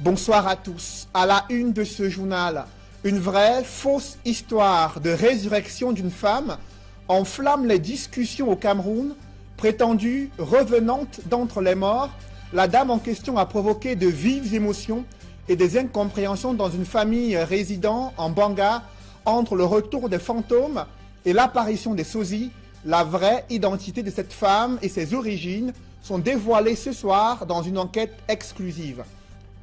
Bonsoir à tous. À la une de ce journal, une vraie fausse histoire de résurrection d'une femme enflamme les discussions au Cameroun. Prétendue revenante d'entre les morts, la dame en question a provoqué de vives émotions et des incompréhensions dans une famille résidant en Banga entre le retour des fantômes et l'apparition des sosies. La vraie identité de cette femme et ses origines sont dévoilées ce soir dans une enquête exclusive.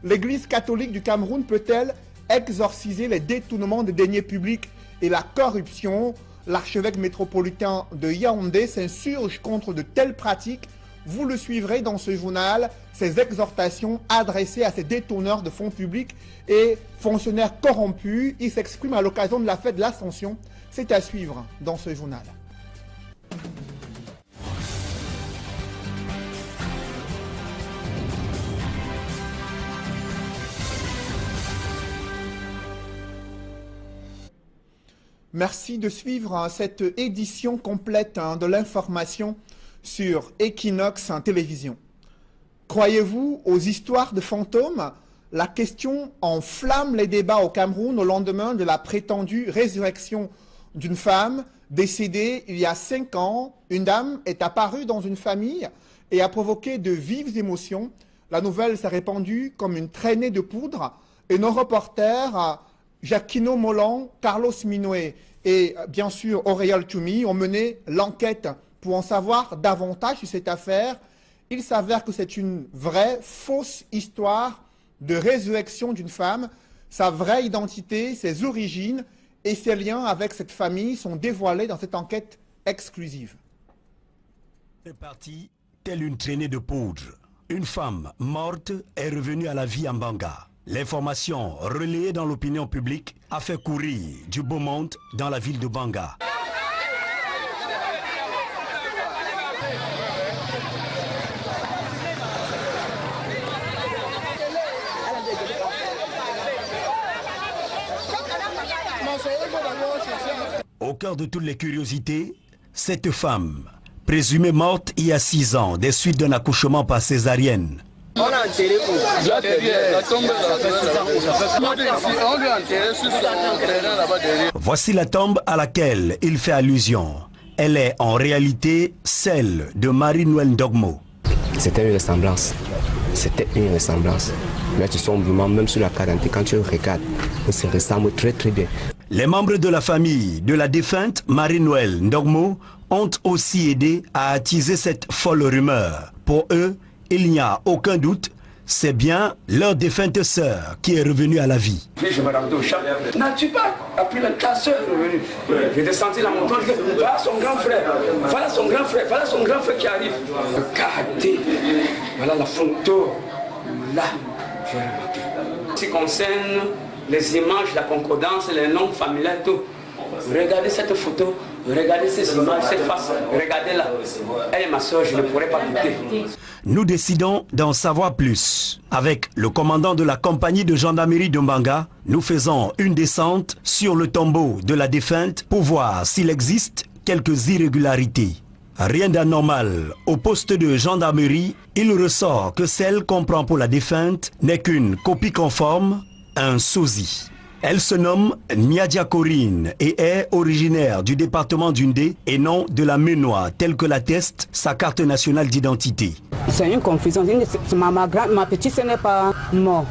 L'Église catholique du Cameroun peut-elle exorciser les détournements de deniers publics et la corruption? L'archevêque métropolitain de Yaoundé s'insurge contre de telles pratiques. Vous le suivrez dans ce journal, ces exhortations adressées à ces détourneurs de fonds publics et fonctionnaires corrompus. Il s'exprime à l'occasion de la fête de l'Ascension. C'est à suivre dans ce journal. Merci de suivre cette édition complète de l'information sur Equinox Télévision. Croyez-vous aux histoires de fantômes? La question enflamme les débats au Cameroun au lendemain de la prétendue résurrection d'une femme décédée il y a 5 ans. Une dame est apparue dans une famille et a provoqué de vives émotions. La nouvelle s'est répandue comme une traînée de poudre et nos reporters Jacquino Molan, Carlos Minoé et bien sûr Auréole Toumi ont mené l'enquête pour en savoir davantage sur cette affaire. Il s'avère que c'est une vraie fausse histoire de résurrection d'une femme. Sa vraie identité, ses origines et ses liens avec cette famille sont dévoilés dans cette enquête exclusive. C'est parti, telle une traînée de poudre. Une femme morte est revenue à la vie en Banga. L'information relayée dans l'opinion publique a fait courir du beau monde dans la ville de Banga. Au cœur de toutes les curiosités, cette femme, présumée morte il y a 6 ans des suites d'un accouchement par césarienne, voici la tombe à laquelle il fait allusion. Elle est en réalité celle de Marie-Noël Ndogmo. C'était une ressemblance. C'était une ressemblance. Mais tout simplement, même sur la carte d'identité, quand tu regardes, on se ressemble très très bien. Les membres de la famille de la défunte Marie-Noël Ndogmo ont aussi aidé à attiser cette folle rumeur. Pour eux, il n'y a aucun doute, c'est bien leur défunte sœur qui est revenue à la vie. Je me rendais au champ. N'as-tu pas appris ta sœur est revenue? J'ai descendu la montagne, je dis, voilà son grand frère, voilà son grand frère, voilà son grand frère qui arrive. Regardez, voilà la photo, là, j'ai remarqué. Ce qui concerne les images, la concordance, les noms familiaux, tout. Regardez cette photo, regardez ces images, ces faces, regardez-la. Elle est ma soeur, je ne pourrais pas douter. Nous décidons d'en savoir plus. Avec le commandant de la compagnie de gendarmerie de Mbanga, nous faisons une descente sur le tombeau de la défunte pour voir s'il existe quelques irrégularités. Rien d'anormal. Au poste de gendarmerie, il ressort que celle qu'on prend pour la défunte n'est qu'une copie conforme, un sosie. Elle se nomme Niadia Corinne et est originaire du département d'Undé et non de la Ménois, telle que l'atteste sa carte nationale d'identité. C'est une confusion. Ma petite sœur n'est pas morte.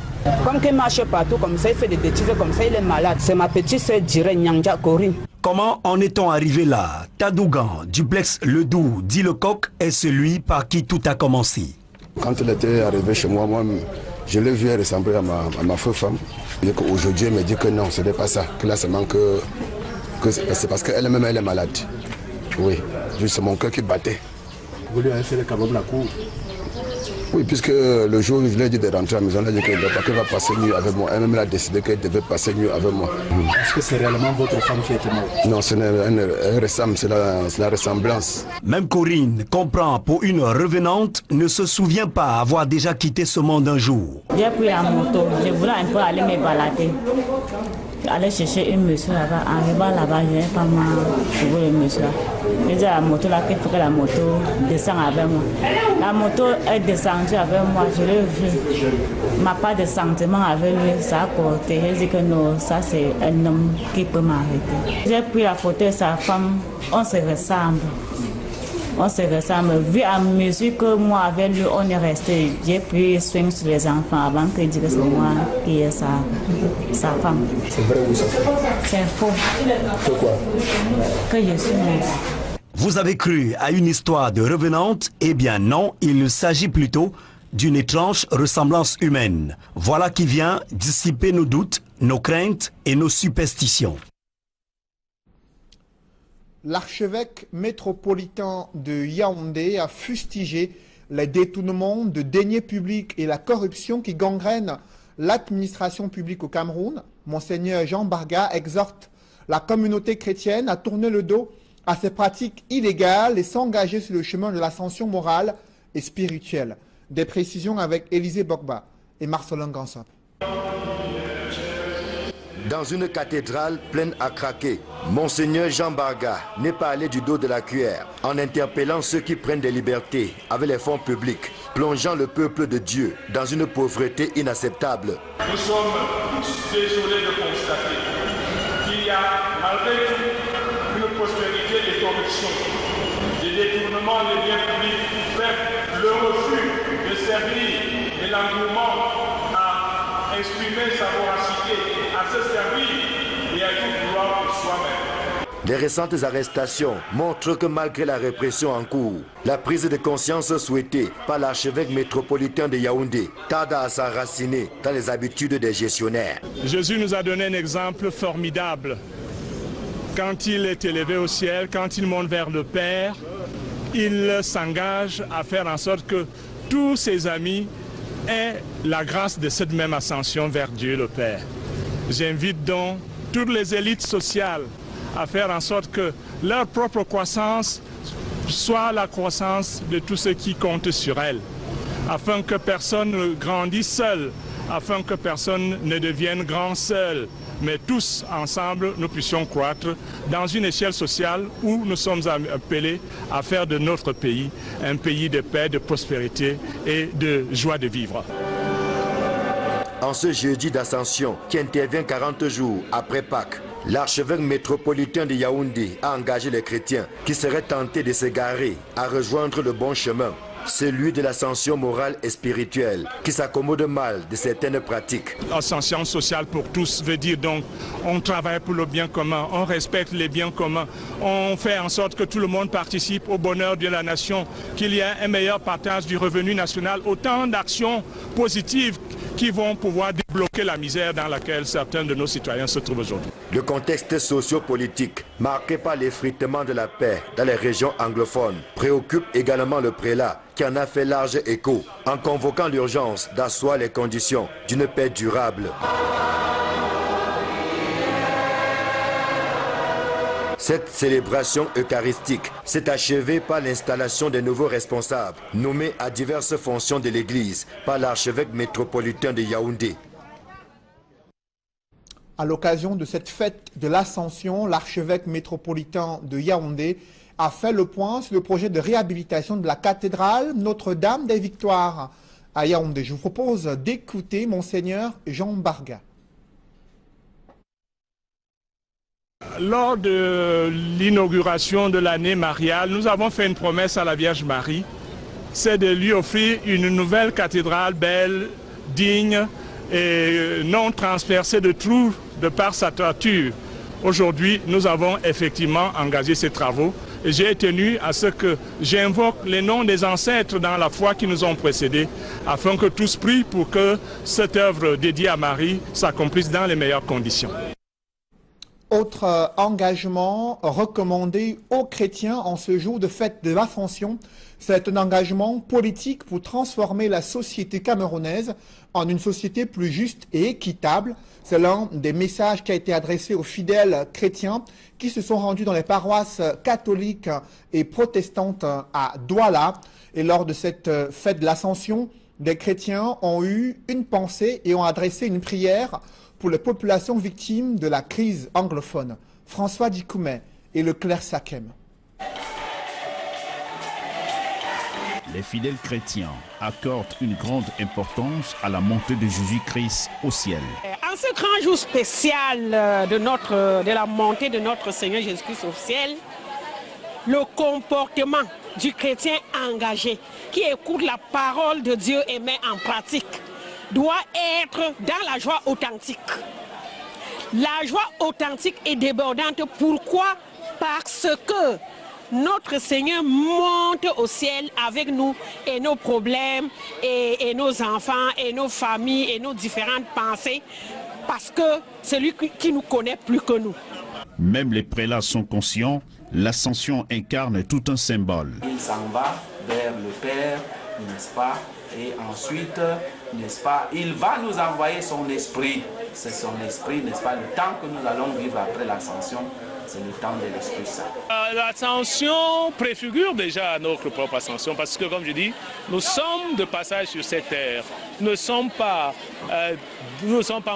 Comme qu'elle marche partout, comme ça, il fait des bêtises, comme ça, il est malade. C'est ma petite sœur dirait Niadia Corinne. Comment en est-on arrivé là? Tadougan, duplex Ledoux, dit le coq, est celui par qui tout a commencé. Quand elle était arrivée chez moi, je l'ai vue ressembler à ma feu femme. Et qu'aujourd'hui, elle me dit que non, ce n'est pas ça. Que là, seulement que c'est parce qu'elle-même, elle est malade. Oui, c'est mon cœur qui battait. Vous lui avez fait quand même la cour? Oui, puisque le jour où je lui ai dit de rentrer à la maison, elle a dit qu'elle va passer nuit avec moi. Elle-même a décidé qu'elle devait passer nuit avec moi. Est-ce que c'est réellement votre femme qui était morte? Non, c'est la ressemblance. Même Corinne comprend pour une revenante ne se souvient pas avoir déjà quitté ce monde un jour. J'ai pris la moto, je voulais un peu aller me balader. Aller chercher une monsieur là-bas, en arrivant là-bas, je n'ai pas trouvé le monsieur là. J'ai dit à la moto là qu'il faut que la moto descende avec moi. La moto est descendue avec moi, je l'ai vu. Ma part de sentiment avec lui, ça a porté. J'ai dit que non, ça c'est un homme qui peut m'arrêter. J'ai pris la photo de sa femme, on se ressemble. On se ressemble. Vu à mesure que moi avec lui on est resté, j'ai pris soin sur les enfants avant que dire que c'est moi qui est sa femme. C'est vrai ou ça? C'est faux. Pourquoi? Que je suis mère. Vous avez cru à une histoire de revenante? Eh bien non, il s'agit plutôt d'une étrange ressemblance humaine. Voilà qui vient dissiper nos doutes, nos craintes et nos superstitions. L'archevêque métropolitain de Yaoundé a fustigé les détournements de deniers publics et la corruption qui gangrènent l'administration publique au Cameroun. Monseigneur Jean Barga exhorte la communauté chrétienne à tourner le dos à ces pratiques illégales et s'engager sur le chemin de l'ascension morale et spirituelle. Des précisions avec Élisée Bokba et Marcelin Gansop. Dans une cathédrale pleine à craquer, Monseigneur Jean Barga n'est pas allé du dos de la cuillère en interpellant ceux qui prennent des libertés avec les fonds publics, plongeant le peuple de Dieu dans une pauvreté inacceptable. Nous sommes tous désolés de constater qu'il y a malgré tout une prospérité des corruptions, des détournements des biens publics, bref, le refus de servir et l'engouement à exprimer sa voracité, à se servir et à tout vouloir pour soi-même. Les récentes arrestations montrent que malgré la répression en cours, la prise de conscience souhaitée par l'archevêque métropolitain de Yaoundé tarde à s'enraciner dans les habitudes des gestionnaires. Jésus nous a donné un exemple formidable. Quand il est élevé au ciel, quand il monte vers le Père, il s'engage à faire en sorte que tous ses amis aient la grâce de cette même ascension vers Dieu le Père. J'invite donc toutes les élites sociales à faire en sorte que leur propre croissance soit la croissance de tous ceux qui comptent sur elles, afin que personne ne grandisse seul, afin que personne ne devienne grand seul, mais tous ensemble nous puissions croître dans une échelle sociale où nous sommes appelés à faire de notre pays un pays de paix, de prospérité et de joie de vivre. En ce jeudi d'ascension qui intervient 40 jours après Pâques, l'archevêque métropolitain de Yaoundé a engagé les chrétiens qui seraient tentés de s'égarer à rejoindre le bon chemin, celui de l'ascension morale et spirituelle, qui s'accommode mal de certaines pratiques. L'ascension sociale pour tous veut dire donc on travaille pour le bien commun, on respecte les biens communs, on fait en sorte que tout le monde participe au bonheur de la nation, qu'il y ait un meilleur partage du revenu national, autant d'actions positives qui vont pouvoir débloquer la misère dans laquelle certains de nos citoyens se trouvent aujourd'hui. Le contexte socio-politique, marqué par l'effritement de la paix dans les régions anglophones, préoccupe également le prélat, qui en a fait large écho, en convoquant l'urgence d'asseoir les conditions d'une paix durable. Cette célébration eucharistique s'est achevée par l'installation des nouveaux responsables, nommés à diverses fonctions de l'Église par l'archevêque métropolitain de Yaoundé. À l'occasion de cette fête de l'Ascension, l'archevêque métropolitain de Yaoundé a fait le point sur le projet de réhabilitation de la cathédrale Notre-Dame des Victoires à Yaoundé. Je vous propose d'écouter Monseigneur Jean Barga. Lors de l'inauguration de l'année mariale, nous avons fait une promesse à la Vierge Marie, c'est de lui offrir une nouvelle cathédrale belle, digne et non transpercée de trous de par sa toiture. Aujourd'hui, nous avons effectivement engagé ces travaux et j'ai tenu à ce que j'invoque les noms des ancêtres dans la foi qui nous ont précédés afin que tous prient pour que cette œuvre dédiée à Marie s'accomplisse dans les meilleures conditions. Autre engagement recommandé aux chrétiens en ce jour de fête de l'Ascension, c'est un engagement politique pour transformer la société camerounaise en une société plus juste et équitable. C'est l'un des messages qui a été adressé aux fidèles chrétiens qui se sont rendus dans les paroisses catholiques et protestantes à Douala. Et lors de cette fête de l'Ascension, des chrétiens ont eu une pensée et ont adressé une prière pour les populations victimes de la crise anglophone. François Dikoumet et le clerc Sakem. Les fidèles chrétiens accordent une grande importance à la montée de Jésus-Christ au ciel. En ce grand jour spécial de la montée de notre Seigneur Jésus-Christ au ciel, le comportement du chrétien engagé qui écoute la parole de Dieu et met en pratique doit être dans la joie authentique. La joie authentique est débordante. Pourquoi? Parce que notre Seigneur monte au ciel avec nous et nos problèmes et nos enfants et nos familles et nos différentes pensées, parce que c'est lui qui nous connaît plus que nous. Même les prélats sont conscients, l'ascension incarne tout un symbole. Il s'en va vers le Père, n'est-ce pas? Et ensuite, n'est-ce pas, il va nous envoyer son esprit. C'est son esprit, n'est-ce pas? Le temps que nous allons vivre après l'ascension, c'est le temps de l'Esprit Saint. L'ascension préfigure déjà notre propre ascension parce que, comme je dis, nous sommes de passage sur cette terre. Nous ne sommes pas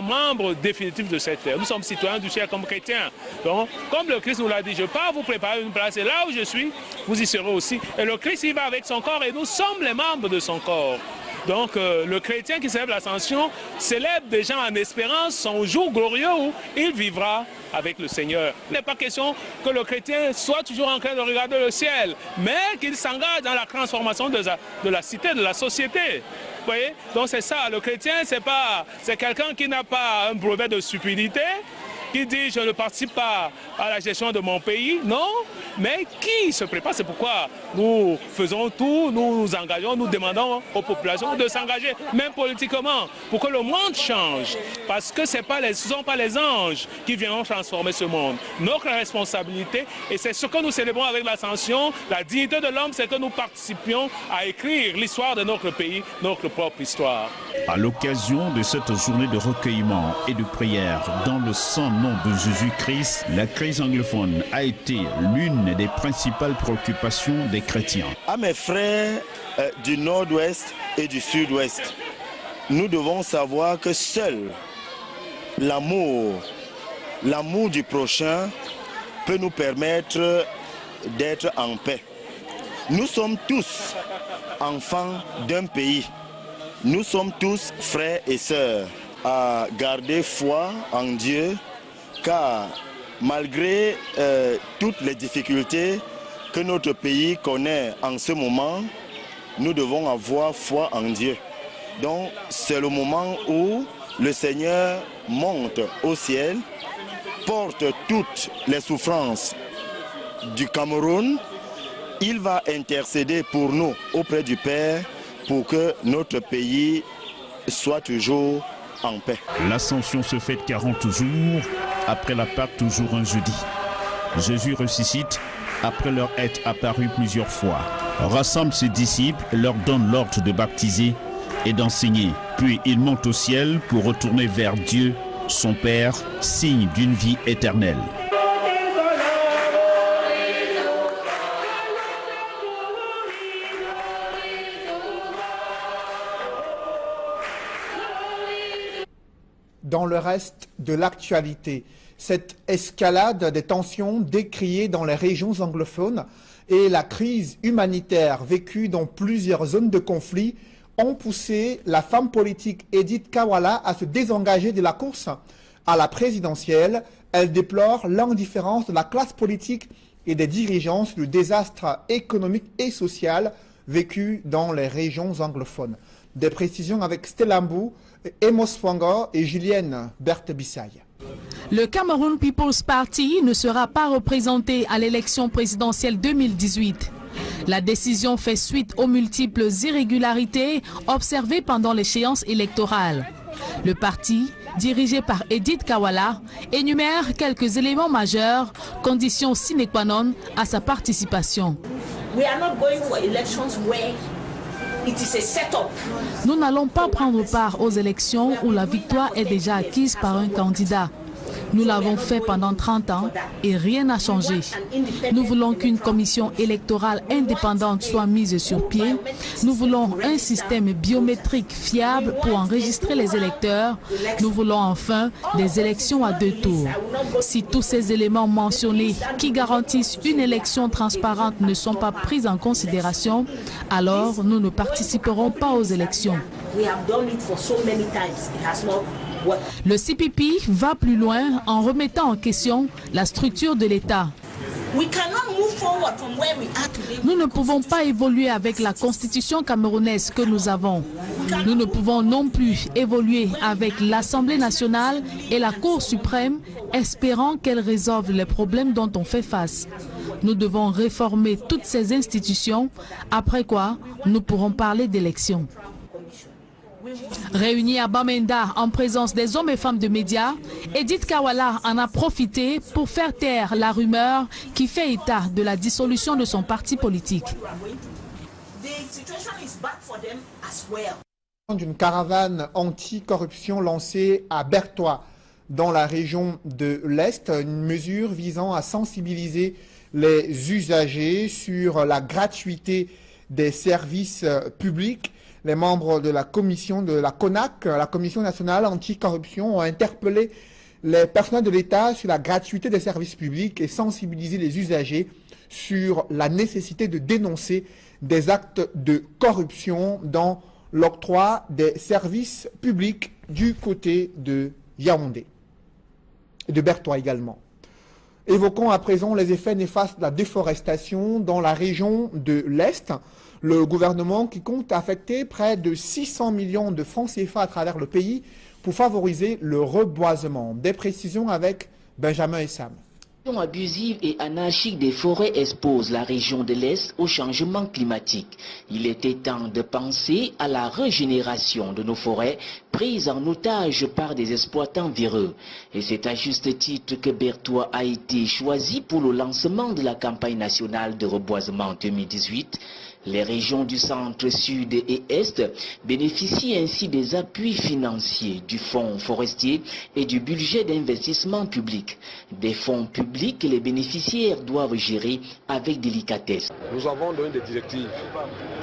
membres définitifs de cette terre. Nous sommes citoyens du ciel comme chrétiens. Donc, comme le Christ nous l'a dit, je pars vous préparer une place et là où je suis, vous y serez aussi. Et le Christ, il va avec son corps et nous sommes les membres de son corps. Donc le chrétien qui célèbre l'ascension célèbre déjà en espérance son jour glorieux où il vivra avec le Seigneur. Il n'est pas question que le chrétien soit toujours en train de regarder le ciel, mais qu'il s'engage dans la transformation de la cité, de la société. Vous voyez? Donc c'est ça, le chrétien, c'est quelqu'un qui n'a pas un brevet de stupidité, qui dit je ne participe pas à la gestion de mon pays, non, mais qui se prépare. C'est pourquoi nous faisons tout, nous nous engageons, nous demandons aux populations de s'engager, même politiquement, pour que le monde change. Parce que ce ne sont pas les anges qui viendront transformer ce monde. Notre responsabilité, et c'est ce que nous célébrons avec l'ascension, la dignité de l'homme, c'est que nous participions à écrire l'histoire de notre pays, notre propre histoire. À l'occasion de cette journée de recueillement et de prière dans le saint nom de Jésus-Christ, la crise anglophone a été l'une des principales préoccupations des chrétiens. À mes frères du nord-ouest et du sud-ouest, nous devons savoir que seul l'amour du prochain peut nous permettre d'être en paix. Nous sommes tous enfants d'un pays. Nous sommes tous frères et sœurs à garder foi en Dieu, car malgré toutes les difficultés que notre pays connaît en ce moment, nous devons avoir foi en Dieu. Donc c'est le moment où le Seigneur monte au ciel, porte toutes les souffrances du Cameroun. Il va intercéder pour nous auprès du Père pour que notre pays soit toujours en paix. L'ascension se fête 40 jours après la Pâque, toujours un jeudi. Jésus ressuscite après leur être apparu plusieurs fois, rassemble ses disciples, leur donne l'ordre de baptiser et d'enseigner. Puis il monte au ciel pour retourner vers Dieu, son Père, signe d'une vie éternelle. Dans le reste de l'actualité, cette escalade des tensions décriées dans les régions anglophones et la crise humanitaire vécue dans plusieurs zones de conflit ont poussé la femme politique Edith Kawala à se désengager de la course à la présidentielle. Elle déplore l'indifférence de la classe politique et des dirigeants sur le désastre économique et social vécu dans les régions anglophones. Des précisions avec Stella Mbou, Emos Fwanga et Julienne Berthe-Bissaye. Le Cameroun People's Party ne sera pas représenté à l'élection présidentielle 2018. La décision fait suite aux multiples irrégularités observées pendant l'échéance électorale. Le parti, dirigé par Edith Kawala, énumère quelques éléments majeurs, conditions sine qua non à sa participation. We are not going for elections where it is a setup. Nous n'allons pas prendre part aux élections où la victoire est déjà acquise par un candidat. Nous l'avons fait pendant 30 ans et rien n'a changé. Nous voulons qu'une commission électorale indépendante soit mise sur pied. Nous voulons un système biométrique fiable pour enregistrer les électeurs. Nous voulons enfin des élections à 2 tours. Si tous ces éléments mentionnés qui garantissent une élection transparente ne sont pas pris en considération, alors nous ne participerons pas aux élections. Le CPP va plus loin en remettant en question la structure de l'État. Nous ne pouvons pas évoluer avec la constitution camerounaise que nous avons. Nous ne pouvons non plus évoluer avec l'Assemblée nationale et la Cour suprême, espérant qu'elles résolvent les problèmes dont on fait face. Nous devons réformer toutes ces institutions, après quoi nous pourrons parler d'élections. Réunie à Bamenda en présence des hommes et femmes de médias, Edith Kawala en a profité pour faire taire la rumeur qui fait état de la dissolution de son parti politique. D'une caravane anti-corruption lancée à Bertois, dans la région de l'Est, une mesure visant à sensibiliser les usagers sur la gratuité des services publics. Les membres de la commission de la CONAC, la Commission nationale anticorruption, ont interpellé les personnels de l'État sur la gratuité des services publics et sensibilisé les usagers sur la nécessité de dénoncer des actes de corruption dans l'octroi des services publics du côté de Yaoundé et de Bertois également. Évoquons à présent les effets néfastes de la déforestation dans la région de l'Est. Le gouvernement qui compte affecter près de 600 millions de francs CFA à travers le pays pour favoriser le reboisement. Des précisions avec Benjamin Essam. Abusive et anarchique des forêts expose la région de l'Est au changement climatique. Il était temps de penser à la régénération de nos forêts prises en otage par des exploitants véreux. Et c'est à juste titre que Bertois a été choisi pour le lancement de la campagne nationale de reboisement 2018. Les régions du centre, sud et est bénéficient ainsi des appuis financiers du fonds forestier et du budget d'investissement public. Des fonds publics que les bénéficiaires doivent gérer avec délicatesse. Nous avons donné des directives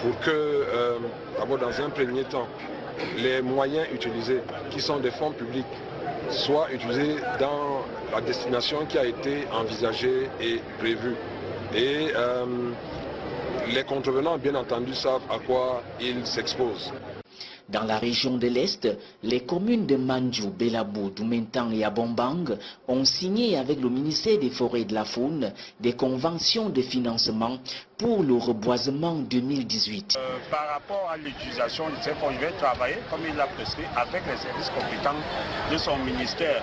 pour que, dans un premier temps, les moyens utilisés, qui sont des fonds publics, soient utilisés dans la destination qui a été envisagée et prévue. Et les contrevenants, bien entendu, savent à quoi ils s'exposent. Dans la région de l'Est, les communes de Mandjou, Belabou, Doumentan et Abombang ont signé avec le ministère des Forêts et de la Faune des conventions de financement pour le reboisement 2018. Par rapport à l'utilisation de ces fonds, il va travailler, comme il l'a prescrit, avec les services compétents de son ministère.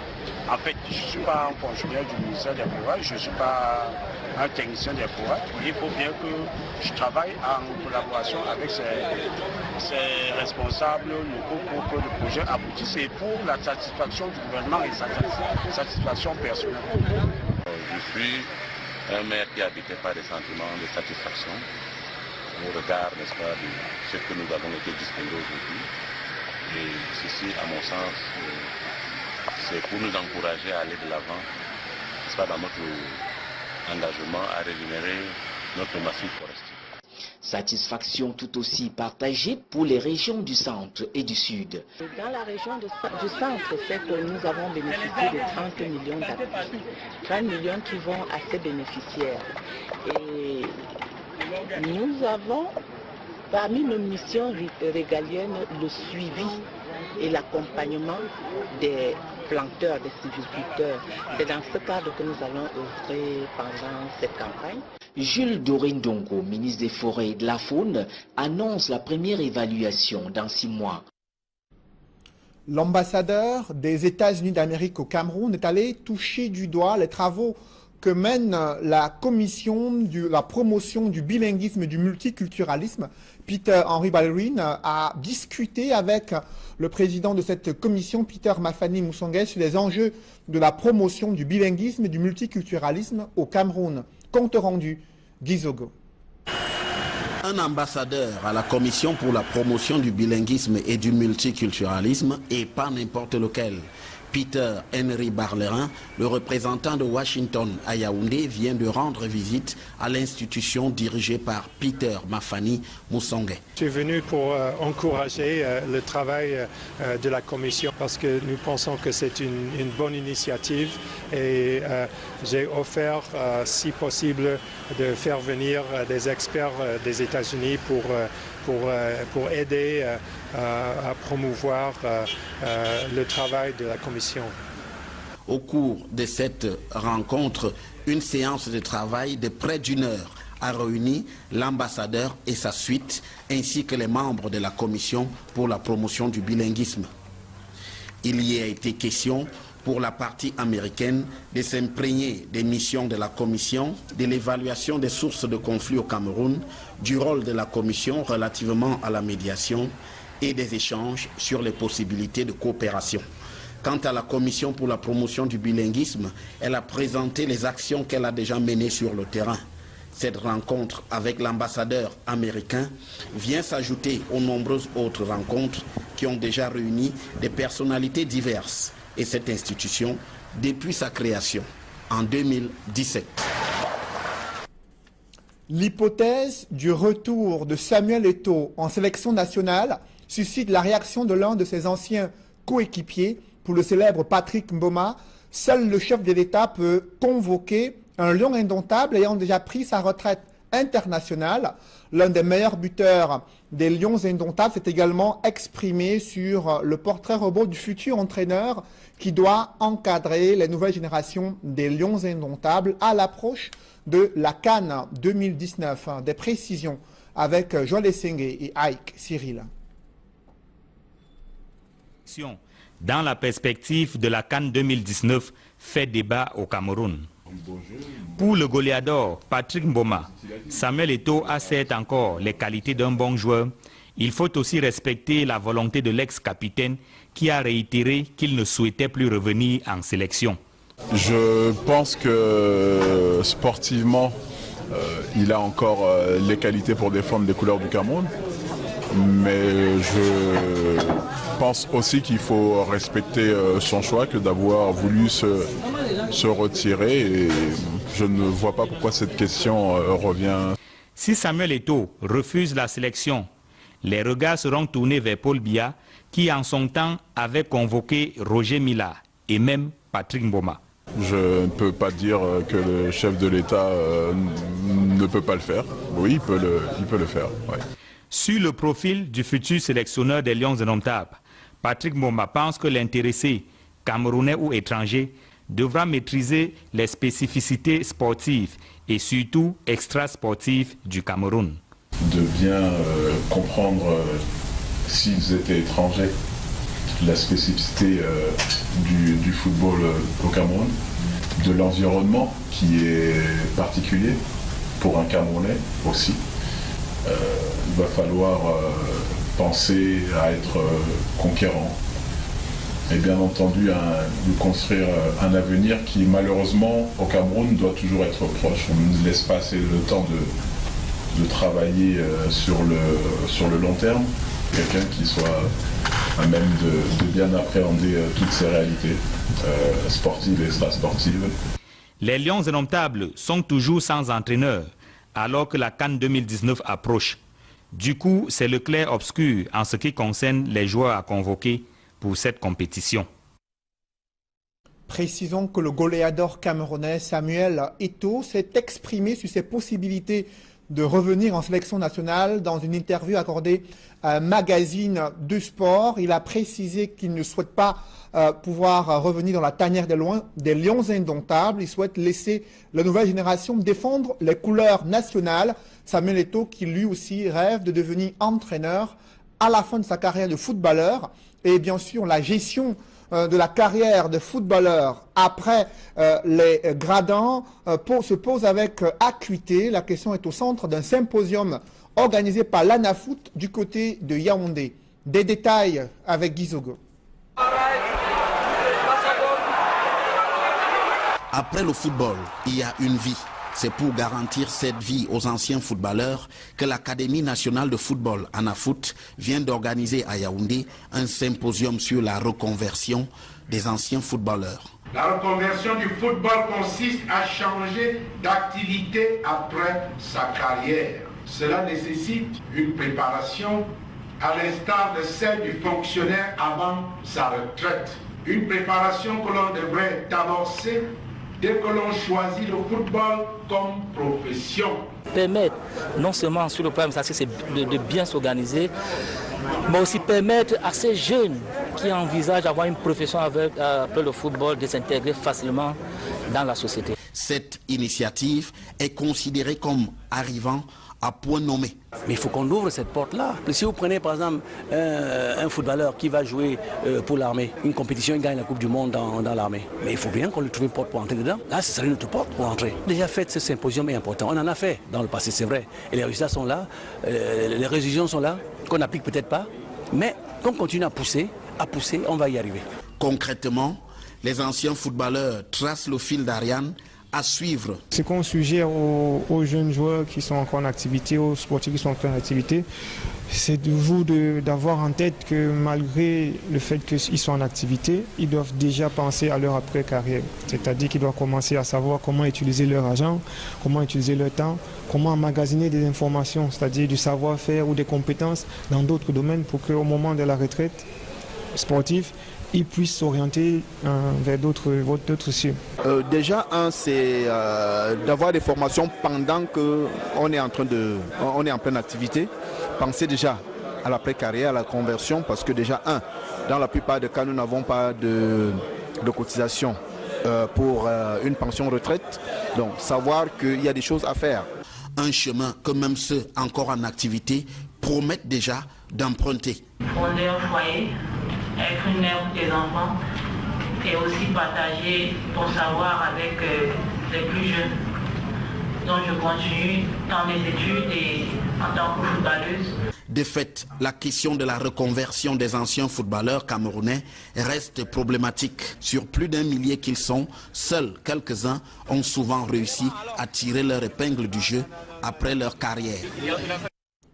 En fait, je ne suis pas un fonctionnaire du ministère des Forêts, je ne suis pas un technicien des forêts. Il faut bien que je travaille en collaboration avec ces responsables locaux pour que le projet aboutisse et pour la satisfaction du gouvernement et sa satisfaction personnelle. Je suis un maire qui est habité par des sentiments de satisfaction au regard, n'est-ce pas, de ce que nous avons été distingués aujourd'hui. Et ceci, à mon sens, c'est pour nous encourager à aller de l'avant, n'est-ce pas, dans notre engagement à régénérer notre massif forestier. Satisfaction tout aussi partagée pour les régions du centre et du sud. Dans la région du centre, c'est que nous avons bénéficié de 30 millions d'habitants. 30 millions qui vont à ces bénéficiaires. Et nous avons, parmi nos missions régaliennes, le suivi et l'accompagnement des planteurs, des sylviculteurs. C'est dans ce cadre que nous allons œuvrer pendant cette campagne. Jules Dorindongo, ministre des Forêts et de la Faune, annonce la première évaluation dans 6 mois. L'ambassadeur des États-Unis d'Amérique au Cameroun est allé toucher du doigt les travaux que mène la commission de la promotion du bilinguisme et du multiculturalisme. Peter-Henri Ballerine a discuté avec le président de cette commission, Peter Mafani Moussongué, sur les enjeux de la promotion du bilinguisme et du multiculturalisme au Cameroun. Compte rendu, Gizogo. Un ambassadeur à la commission pour la promotion du bilinguisme et du multiculturalisme, et pas n'importe lequel. Peter Henry Barlerin, le représentant de Washington à Yaoundé, vient de rendre visite à l'institution dirigée par Peter Mafani Moussongue. Je suis venu pour encourager le travail de la Commission parce que nous pensons que c'est une bonne initiative et j'ai offert, si possible, de faire venir des experts des États-Unis pour aider à promouvoir le travail de la Commission. Au cours de cette rencontre, une séance de travail de près d'1 heure a réuni l'ambassadeur et sa suite, ainsi que les membres de la Commission pour la promotion du bilinguisme. Il y a été question pour la partie américaine de s'imprégner des missions de la Commission, de l'évaluation des sources de conflits au Cameroun, du rôle de la Commission relativement à la médiation et des échanges sur les possibilités de coopération. Quant à la Commission pour la promotion du bilinguisme, elle a présenté les actions qu'elle a déjà menées sur le terrain. Cette rencontre avec l'ambassadeur américain vient s'ajouter aux nombreuses autres rencontres qui ont déjà réuni des personnalités diverses et cette institution depuis sa création en 2017. L'hypothèse du retour de Samuel Eto'o en sélection nationale suscite la réaction de l'un de ses anciens coéquipiers. Pour le célèbre Patrick Mboma, seul le chef de l'État peut convoquer un lion indomptable ayant déjà pris sa retraite internationale. L'un des meilleurs buteurs des Lions indomptables s'est également exprimé sur le portrait robot du futur entraîneur qui doit encadrer les nouvelles générations des Lions indomptables à l'approche de la CAN 2019. Des précisions avec Joël Essenge et Ike Cyril. Dans la perspective de la CAN 2019 fait débat au Cameroun. Pour le goléador Patrick Mboma, Samuel Eto'o a certes encore les qualités d'un bon joueur. Il faut aussi respecter la volonté de l'ex-capitaine qui a réitéré qu'il ne souhaitait plus revenir en sélection. Je pense que sportivement, il a encore les qualités pour défendre les couleurs du Cameroun. Mais je pense aussi qu'il faut respecter son choix que d'avoir voulu se retirer et je ne vois pas pourquoi cette question revient. Si Samuel Eto'o refuse la sélection, les regards seront tournés vers Paul Biya qui en son temps avait convoqué Roger Mila et même Patrick Mboma. Je ne peux pas dire que le chef de l'État ne peut pas le faire. Oui, il peut le faire. Ouais. Sur le profil du futur sélectionneur des Lions indomptables, Patrick Mboma pense que l'intéressé, camerounais ou étranger, devra maîtriser les spécificités sportives et surtout extra-sportives du Cameroun. De bien comprendre, s'ils étaient étrangers, la spécificité du football au Cameroun, de l'environnement qui est particulier pour un Camerounais aussi. Il va falloir penser à être conquérant et bien entendu de construire un avenir qui malheureusement au Cameroun doit toujours être proche. On ne laisse pas assez le temps de travailler sur le long terme, quelqu'un qui soit à même de bien appréhender toutes ces réalités sportives et extrasportives. Les Lions indomptables sont toujours sans entraîneur alors que la CAN 2019 approche. Du coup, c'est le clair-obscur en ce qui concerne les joueurs à convoquer pour cette compétition. Précisons que le goléador camerounais Samuel Eto'o s'est exprimé sur ses possibilités de revenir en sélection nationale dans une interview accordée à un magazine de sport. Il a précisé qu'il ne souhaite pas pouvoir revenir dans la tanière des Lions indomptables. Il souhaite laisser la nouvelle génération défendre les couleurs nationales. Samuel Eto'o qui lui aussi rêve de devenir entraîneur à la fin de sa carrière de footballeur. Et bien sûr la gestion de la carrière de footballeur après les gradins se pose avec acuité. La question est au centre d'un symposium organisé par l'ANAFOOT du côté de Yaoundé. Des détails avec Guy Zogo. Après le football, il y a une vie. C'est pour garantir cette vie aux anciens footballeurs que l'Académie nationale de football, ANAFOOT, vient d'organiser à Yaoundé un symposium sur la reconversion des anciens footballeurs. La reconversion du football consiste à changer d'activité après sa carrière. Cela nécessite une préparation à l'instar de celle du fonctionnaire avant sa retraite. Une préparation que l'on devrait amorcer dès que l'on choisit le football comme profession. Permettre, non seulement sur le plan administratif, c'est de bien s'organiser, mais aussi permettre à ces jeunes qui envisagent d'avoir une profession après le football de s'intégrer facilement dans la société. Cette initiative est considérée comme arrivant à point nommé. Mais il faut qu'on ouvre cette porte-là. Si vous prenez par exemple un footballeur qui va jouer pour l'armée, une compétition, il gagne la Coupe du Monde dans l'armée. Mais il faut bien qu'on lui trouve une porte pour entrer dedans. Là, ce serait notre porte pour entrer. Déjà fait, ce symposium est important. On en a fait dans le passé, c'est vrai. Et les résultats sont là, les résolutions sont là, qu'on n'applique peut-être pas. Mais qu'on continue à pousser, on va y arriver. Concrètement, les anciens footballeurs tracent le fil d'Ariane à suivre. Ce qu'on suggère aux jeunes joueurs qui sont encore en activité, aux sportifs qui sont encore en activité, c'est de vous d'avoir en tête que malgré le fait qu'ils soient en activité, ils doivent déjà penser à leur après-carrière. C'est-à-dire qu'ils doivent commencer à savoir comment utiliser leur argent, comment utiliser leur temps, comment emmagasiner des informations, c'est-à-dire du savoir-faire ou des compétences dans d'autres domaines pour qu'au moment de la retraite sportive, ils puissent s'orienter vers d'autres cieux. Déjà, c'est d'avoir des formations pendant qu'on est en pleine activité. Pensez déjà à l'après-carrière, à la conversion, parce que déjà, dans la plupart des cas, nous n'avons pas de cotisation pour une pension retraite. Donc, savoir qu'il y a des choses à faire. Un chemin que même ceux encore en activité promettent déjà d'emprunter. Fonder un foyer, être une mère pour tes enfants et aussi partager ton savoir avec les plus jeunes. Donc je continue dans mes études et en tant que footballeuse. De fait, la question de la reconversion des anciens footballeurs camerounais reste problématique. Sur plus d'1 millier qu'ils sont, seuls quelques-uns ont souvent réussi à tirer leur épingle du jeu après leur carrière.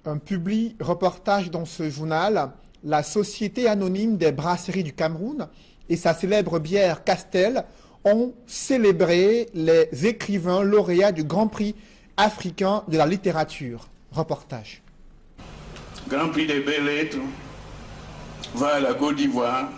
Un public reportage dans ce journal, la Société anonyme des brasseries du Cameroun et sa célèbre bière Castel ont célébré les écrivains lauréats du Grand Prix africain de la littérature. Reportage. Grand Prix des belles lettres va à la Côte d'Ivoire,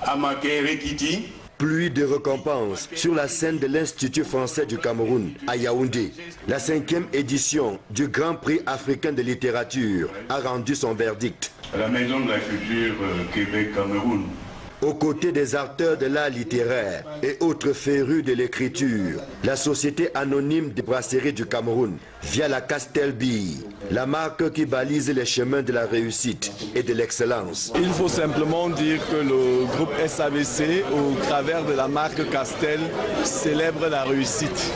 à Maké-Rekiti. Pluie de récompenses sur la scène de l'Institut français du Cameroun à Yaoundé. La 5e édition du Grand Prix africain de littérature a rendu son verdict. À la Maison de la Culture Québec-Cameroun. Aux côtés des acteurs de l'art littéraire et autres férus de l'écriture, la Société anonyme des brasseries du Cameroun, via la Castel Bee, la marque qui balise les chemins de la réussite et de l'excellence. Il faut simplement dire que le groupe SABC, au travers de la marque Castel, célèbre la réussite.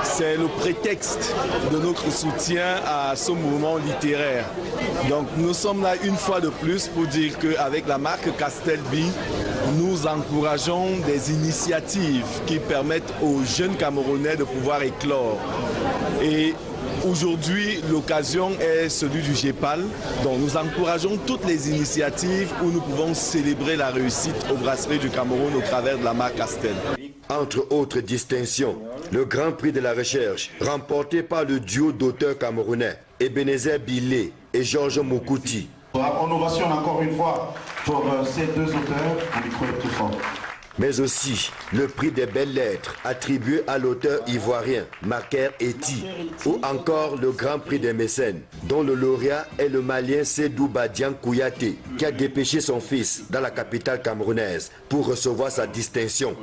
C'est le prétexte de notre soutien à ce mouvement littéraire. Donc nous sommes là une fois de plus pour dire qu'avec la marque Castel Bee, nous encourageons des initiatives qui permettent aux jeunes Camerounais de pouvoir éclore. Et aujourd'hui, l'occasion est celui du GEPAL. Donc nous encourageons toutes les initiatives où nous pouvons célébrer la réussite aux brasseries du Cameroun au travers de la marque Castel. Entre autres distinctions, le Grand Prix de la recherche, remporté par le duo d'auteurs camerounais, Ebenezer Bilé et Georges Moukouti. On ovationne encore une fois pour ces deux auteurs, on micro est plus fort. Mais aussi le prix des belles lettres attribué à l'auteur ivoirien Maker Eti, ou encore le Grand Prix des mécènes, dont le lauréat est le Malien Sédou Badian Kouyaté, qui a dépêché son fils dans la capitale camerounaise pour recevoir sa distinction.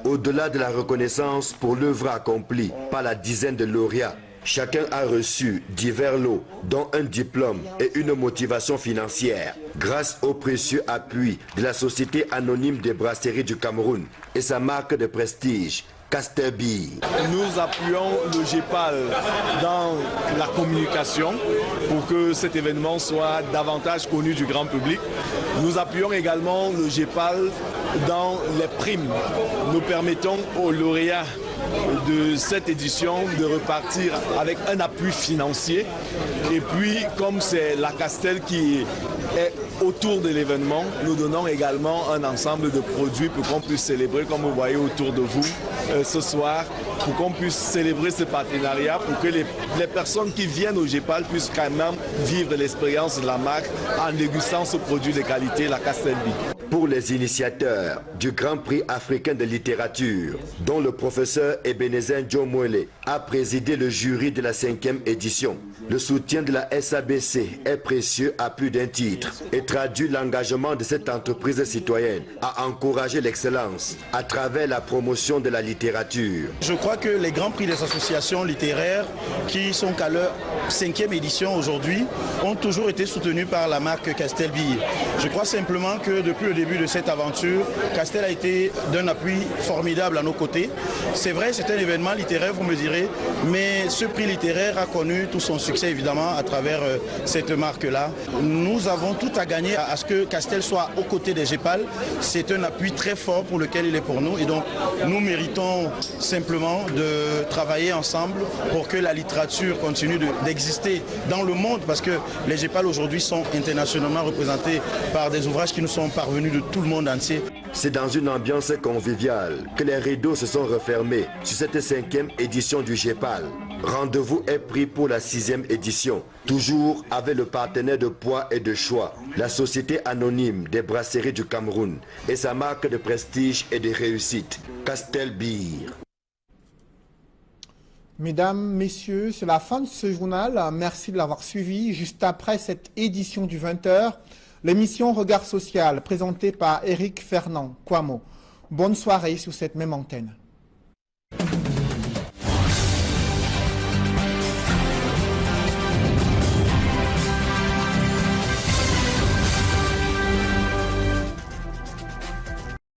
Au-delà de la reconnaissance pour l'œuvre accomplie par la dizaine de lauréats, chacun a reçu divers lots, dont un diplôme et une motivation financière, grâce au précieux appui de la Société anonyme des brasseries du Cameroun et sa marque de prestige, Castelbi. Nous appuyons le GEPAL dans la communication pour que cet événement soit davantage connu du grand public. Nous appuyons également le GEPAL dans les primes. Nous permettons aux lauréats de cette édition de repartir avec un appui financier. Et puis, comme c'est la Castel qui est autour de l'événement, nous donnons également un ensemble de produits pour qu'on puisse célébrer, comme vous voyez autour de vous ce soir, pour qu'on puisse célébrer ce partenariat, pour que les personnes qui viennent au GEPAL puissent quand même vivre l'expérience de la marque en dégustant ce produit de qualité, la Castelbi. Pour les initiateurs du Grand Prix africain de littérature, dont le professeur Ebenezer Djomwele a présidé le jury de la 5e édition, le soutien de la SABC est précieux à plus d'un titre et traduit l'engagement de cette entreprise citoyenne à encourager l'excellence à travers la promotion de la littérature. Je crois que les grands prix des associations littéraires qui sont à leur 5e édition aujourd'hui ont toujours été soutenus par la marque Castelbi. Je crois simplement que depuis le début de cette aventure, Castel a été d'un appui formidable à nos côtés. C'est vrai, c'est un événement littéraire, vous me direz, mais ce prix littéraire a connu tout son succès évidemment à travers cette marque-là. Nous avons tout à gagner à ce que Castel soit aux côtés des GEPAL. C'est un appui très fort pour lequel il est pour nous et donc nous méritons simplement de travailler ensemble pour que la littérature continue d'exister dans le monde parce que les GEPAL aujourd'hui sont internationalement représentés par des ouvrages qui nous sont parvenus de tout le monde entier. C'est dans une ambiance conviviale que les rideaux se sont refermés sur cette 5e édition du GEPAL. Rendez-vous est pris pour la 6e édition, toujours avec le partenaire de poids et de choix, la Société anonyme des brasseries du Cameroun et sa marque de prestige et de réussite, Castelbi. Mesdames, Messieurs, c'est la fin de ce journal. Merci de l'avoir suivi. Juste après cette édition du 20h, l'émission Regard Social, présentée par Eric Fernand Kwamo. Bonne soirée sur cette même antenne.